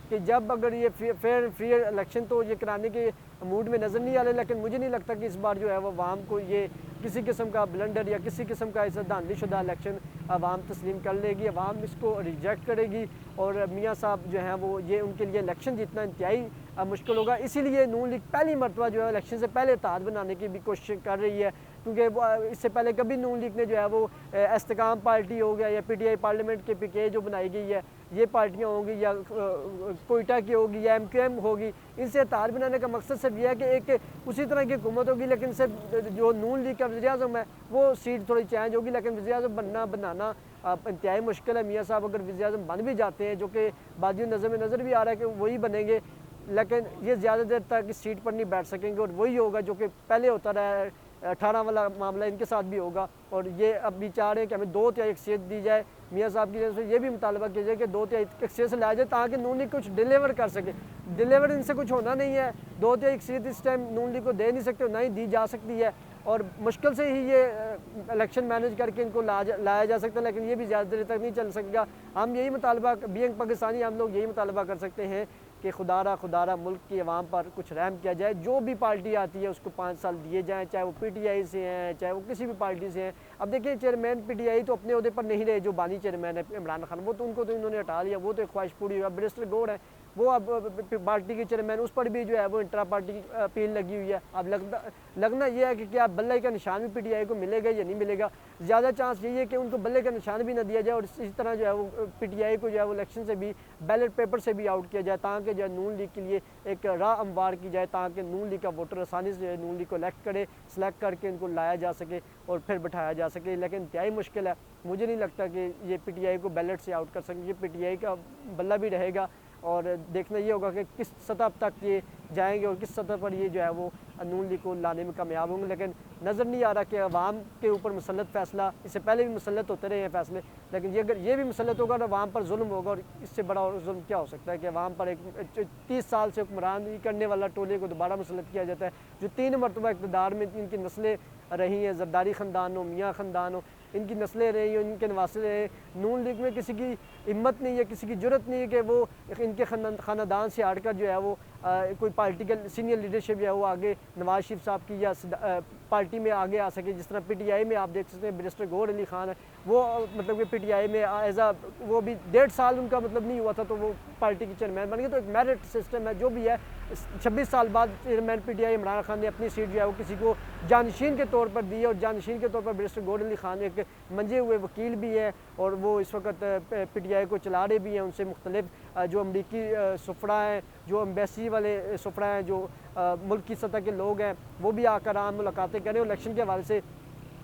कि जब अगर ये फेयर फ्री इलेक्शन तो ये कराने के मूड में नज़र नहीं आ रहे, लेकिन मुझे नहीं लगता कि इस बार जो है वो अवाम को ये किसी किस्म का ब्लंडर या किसी किस्म का ऐसा धांधलीशुदा इलेक्शन अवाम तस्लीम कर लेगी, अवाम इसको रिजेक्ट करेगी और मियाँ साहब जो हैं वो ये उनके लिए इलेक्शन जीतना इंतहाई मुश्किल होगा। इसीलिए नून लीग पहली मरतबा जो है इलेक्शन से पहले इत्तेहाद बनाने की भी कोशिश कर रही है, क्योंकि इससे पहले कभी नून लीग ने जो है वो इस्तेकाम पार्टी हो गया या PTI पार्लियामेंट के PK जो बनाई गई है ये पार्टियाँ होंगी या कोयटा की होगी या MQM होगी, इनसे इत्तेहाद बनाने का मकसद सिर्फ यह है कि एक उसी तरह की हुकूमत होगी, लेकिन सिर्फ जो नून लीग का वज़ीर-ए-आज़म है वो सीट थोड़ी चेंज होगी, लेकिन वज़ीर-ए-आज़म बनाना इंतहाई मुश्किल है। मियाँ साहब अगर वज़ीर-ए-आज़म बन भी जाते हैं, जो कि बादियों नज़र में नज़र भी आ रहा है कि वही बनेंगे, लेकिन ये ज़्यादा देर तक इस सीट पर नहीं बैठ सकेंगे और वही होगा जो कि पहले होता रहा है। 18 वाला मामला इनके साथ भी होगा और ये अभी चाह रहे हैं कि हमें 2/3 अक्सरियत दी जाए। मियाँ साहब की तरफ से ये भी मुतालबा किया जाए कि 2/3 अक्सरियत से लाया जाए ताकि नून लीग कुछ डिलीवर कर सके। डिलीवर इनसे कुछ होना नहीं है, 2/3 अक्सरियत इस टाइम नून लीग को दे नहीं सकते, ना ही दी जा सकती है और मुश्किल से ही ये इलेक्शन मैनेज करके इनको लाया जा सकता है, लेकिन ये भी ज़्यादा देर तक नहीं चल सकेगा। हम यही मुतालबा बीइंग पाकिस्तानी हम लोग यही मुतालबा कर सकते हैं कि खुदारा मुल्क की आवाम पर कुछ रहम किया जाए। जो भी पार्टी आती है उसको 5 साल दिए जाएँ, चाहे वो PTI से हैं चाहे वो किसी भी पार्टी से हैं। अब देखिए चेयरमैन PTI तो अपने ओहदे पर नहीं रहे, जो बानी चेयरमैन है इमरान खान, वो तो उनको तो इन्होंने हटा लिया, वो तो एक ख्वाहिश पूरी हुई। बैरिस्टर गौड़ है वो अब पार्टी के चेयरमैन, उस पर भी जो है वो इंट्रा पार्टी अपील लगी हुई है। अब लगना यह है कि क्या बल्ले का निशान भी PTI को मिलेगा या नहीं मिलेगा। ज़्यादा चांस यही है कि उनको बल्ले का निशान भी ना दिया जाए और इस तरह जो है वो PTI को जो है वो इलेक्शन से भी बैलेट पेपर से भी आउट किया जाए, ताकि जो है नून लीग के लिए एक राह हमवार की जाए, ताकि नून लीग का वोटर आसानी से नून लीग को सेलेक्ट करके इनको लाया जा सके और फिर बैठाया जा सके। लेकिन इंतहाई मुश्किल है, मुझे नहीं लगता कि ये PTI को बैलेट से आउट कर सकेंगे। PTI का बल्ला भी रहेगा और देखना ये होगा कि किस सतह तक ये जाएंगे और किस सतह पर ये जो है वो नून लीग को लाने में कामयाब होंगे। लेकिन नज़र नहीं आ रहा कि अवाम के ऊपर मुसल्लत फ़ैसला, इससे पहले भी मुसल्लत होते रहे हैं फ़ैसले, लेकिन ये अगर ये भी मुसल्लत होगा तो अवाम पर जुल्म होगा और इससे बड़ा और जुल्म क्या हो सकता है कि अवाम पर एक 30 साल से हुक्मरानी करने वाला टोले को दोबारा मुसल्लत किया जाता है, जो 3 मरतबा इक़्तिदार में इनकी नस्लें रही हैं, ज़रदारी ख़ानदान हो, मियाँ ख़ानदान हो, इनकी नस्लें रही हैं, इनके नवासे रहे। नून लीग में किसी की हिम्मत नहीं है, किसी की जुर्रत नहीं है कि वो इनके ख़ानदान से हटकर जो है वो कोई पॉलिटिकल सीनियर लीडरशिप जो है वो आगे नवाज शरीफ साहब की या पार्टी में आगे आ सके। जिस तरह PTI में आप देख सकते हैं बैरिस्टर गौहर अली खान है, वो मतलब कि PTI में एज आ वो भी 1.5 साल उनका मतलब नहीं हुआ था तो वो पार्टी की चेयरमैन बन गए। तो एक मेरिट सिस्टम है, जो भी है 26 साल बाद चेयरमैन PTI इमरान खान ने अपनी सीट जो है वो किसी को जानशीन के तौर पर दी है और जानशीन के तौर पर बैरिस्टर गौहर अली खान एक मंजे हुए वकील भी है और वो इस वक्त PTI को चला रहे भी हैं। उनसे मुख्तलिफ जो अमरीकी सफ़रा हैं, जो एम्बेसी वाले सफ़रा हैं, जो मुल्क की सतह के लोग हैं, वो भी आकर आम मुलाकातें करें और इलेक्शन के हवाले से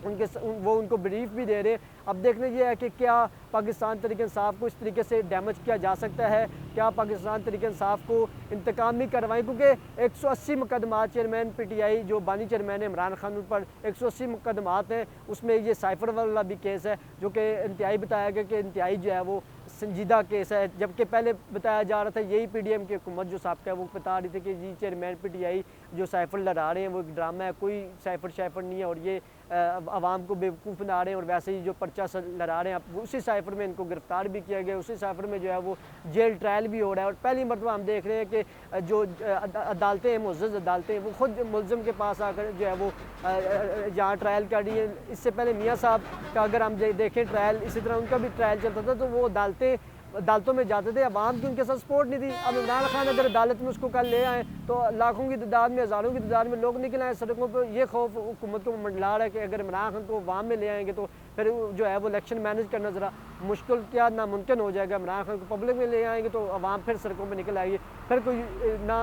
वो उनको ब्रीफ भी दे रहे हैं। अब देखना ये है कि क्या पाकिस्तान तहरीक इंसाफ को इस तरीके से डैमेज किया जा सकता है, क्या पाकिस्तान तहरीक इंसाफ को इंतकामी कार्रवाई, क्योंकि 180 मुकदमात चेयरमैन PTI जो बानी चेयरमैन है इमरान खान पर 180 मुकदमात हैं, उसमें ये साइफर वाला भी केस है जो कि इंतहाई बताया गया कि इंतहाई जो है वो संजीदा केस है। जबकि पहले बताया जा रहा था यही PDM की हुकूमत जो साहब का है वो बता रही थी कि जी चेयरमैन PTI जो साइफर लड़ा रहे हैं वो एक ड्रामा है, कोई साइफर नहीं है और ये आवाम को बेवकूफ़ बना रहे हैं और वैसे ही जो पर्चा लड़ा रहे हैं उसी साइफर में इनको गिरफ्तार भी किया गया, उसी साइफर में जो है वो जेल ट्रायल भी हो रहा है। और पहली मरतबा हम देख रहे हैं कि जो अदालतें हैं, मुअज़्ज़ज़ अदालतें हैं, वो खुद मुलज़िम के पास आकर जो है वो जहाँ ट्रायल कर रही है। इससे पहले मियाँ साहब का अगर हम देखें ट्रायल, इसी तरह उनका भी ट्रायल चलता था तो वो अदालतों में जाते थे, अवाम की उनके साथ सपोर्ट नहीं थी। अब इमरान खान अगर अदालत में उसको कल ले आए तो लाखों की तादाद में, हज़ारों की तादाद में लोग निकल आए सड़कों पर। ये खौफ हुकूमत को मंडला रहा है कि अगर इमरान खान को अवाम में ले आएंगे तो फिर जो है वो इलेक्शन मैनेज करना ज़रा मुश्किल क्या नामुमकिन हो जाएगा। इमरान खान को पब्लिक में ले आएंगे तो अवाम फिर सड़कों पर निकल आएगी, फिर कोई ना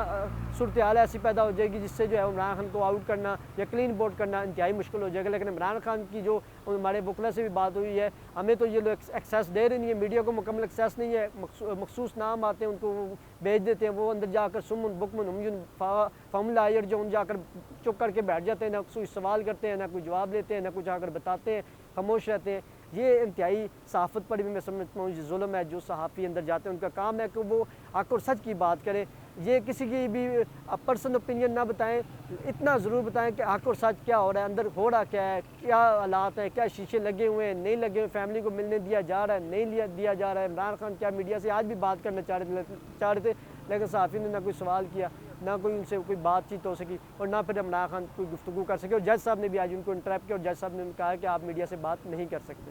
सूरत हाल ऐसी पैदा हो जाएगी जिससे जो है इमरान खान को आउट करना या क्लीन बोर्ड करना इंतहाई मुश्किल हो जाएगा। लेकिन इमरान खान की जो हमारे वकला से भी बात हुई है, हमें तो ये लोग एक्सेस दे रहे नहीं है, मीडिया को मुकम्मल एक्सेस नहीं है, मखसूस नाम आते हैं उनको भेज देते हैं, वो अंदर जाकर सुमन बुकमन उमयुन फॉर्मूला आयर जो उन जाकर चुप करके बैठ जाते हैं, ना कोई सवाल करते हैं, ना कोई जवाब देते हैं, ना कुछ आकर बताते हैं, खामोश रहते हैं। ये इंतहाई सहाफ़त पर भी मैं समझता हूँ जुल्म है। जो सहाफ़ी अंदर जाते हैं उनका काम है कि वो आकर सच की बात करें। ये किसी की भी पर्सनल ओपिनियन ना बताएं, इतना ज़रूर बताएं कि हक़ और सच क्या हो रहा है, अंदर हो रहा क्या है, क्या हालात हैं, क्या शीशे लगे हुए हैं, नहीं लगे हुए, फैमिली को मिलने दिया जा रहा है, नहीं लिया दिया जा रहा है। इमरान खान क्या मीडिया से आज भी बात करना चाह रहे थे, लेकिन सहाफ़ी ने ना कोई सवाल किया, ना कोई उनसे कोई बातचीत हो सकी और ना फिर इमरान खान कोई गुफ्तगू कर सके। और जज साहब ने भी आज उनको इंटरप्ट किया और जज साहब ने कहा कि आप मीडिया से बात नहीं कर सकते।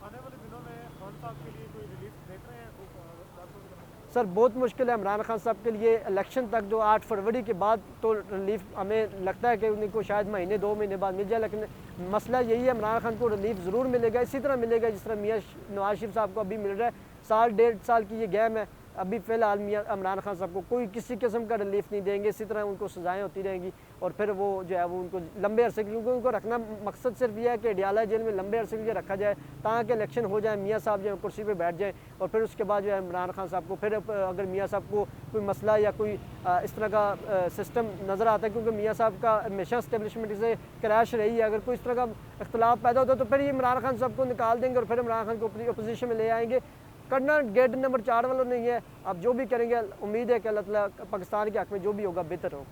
आने वाले दिनों में खान साहब के लिए कोई रिलीफ देख रहे हैं सर बहुत मुश्किल है इमरान खान साहब के लिए। इलेक्शन तक जो 8 फरवरी के बाद तो रिलीफ हमें लगता है कि उनको शायद महीने 2 महीने बाद मिल जाए, लेकिन मसला यही है इमरान खान को रिलीफ ज़रूर मिलेगा, इसी तरह मिलेगा जिस तरह मियाँ नवाज शरीफ साहब को अभी मिल रहा है। 1.5 साल की ये गैम है, अभी फ़िलहाल मियाँ इमरान खान साहब को कोई किसी किस्म का रिलीफ नहीं देंगे, इसी तरह उनको सज़ाएँ होती रहेंगी और फिर वो जो है वो उनको लंबे अरसे, क्योंकि उनको रखना मकसद सिर्फ ये है कि अडियाला जेल में लंबे अरसे के लिए रखा जाए ताकि इलेक्शन हो जाए, मियाँ साहब जो है कुर्सी पर बैठ जाए और फिर उसके बाद जो है इमरान खान साहब को फिर अगर मियाँ साहब को कोई मसला या कोई इस तरह का सिस्टम नज़र आता है, क्योंकि मियाँ साहब का हमेशा इस्टेब्लिशमेंट से क्रैश रही है, अगर कोई इस तरह का इख्तलाफ पैदा होता है तो फिर ये इमरान खान साहब को निकाल देंगे और फिर इमरान खान को अपोजिशन में ले आएंगे। करना गेट नंबर 4 वालों नहीं है, आप जो भी करेंगे उम्मीद है कि अल्लाह ताला पाकिस्तान के हक़ में जो भी होगा बेहतर हो।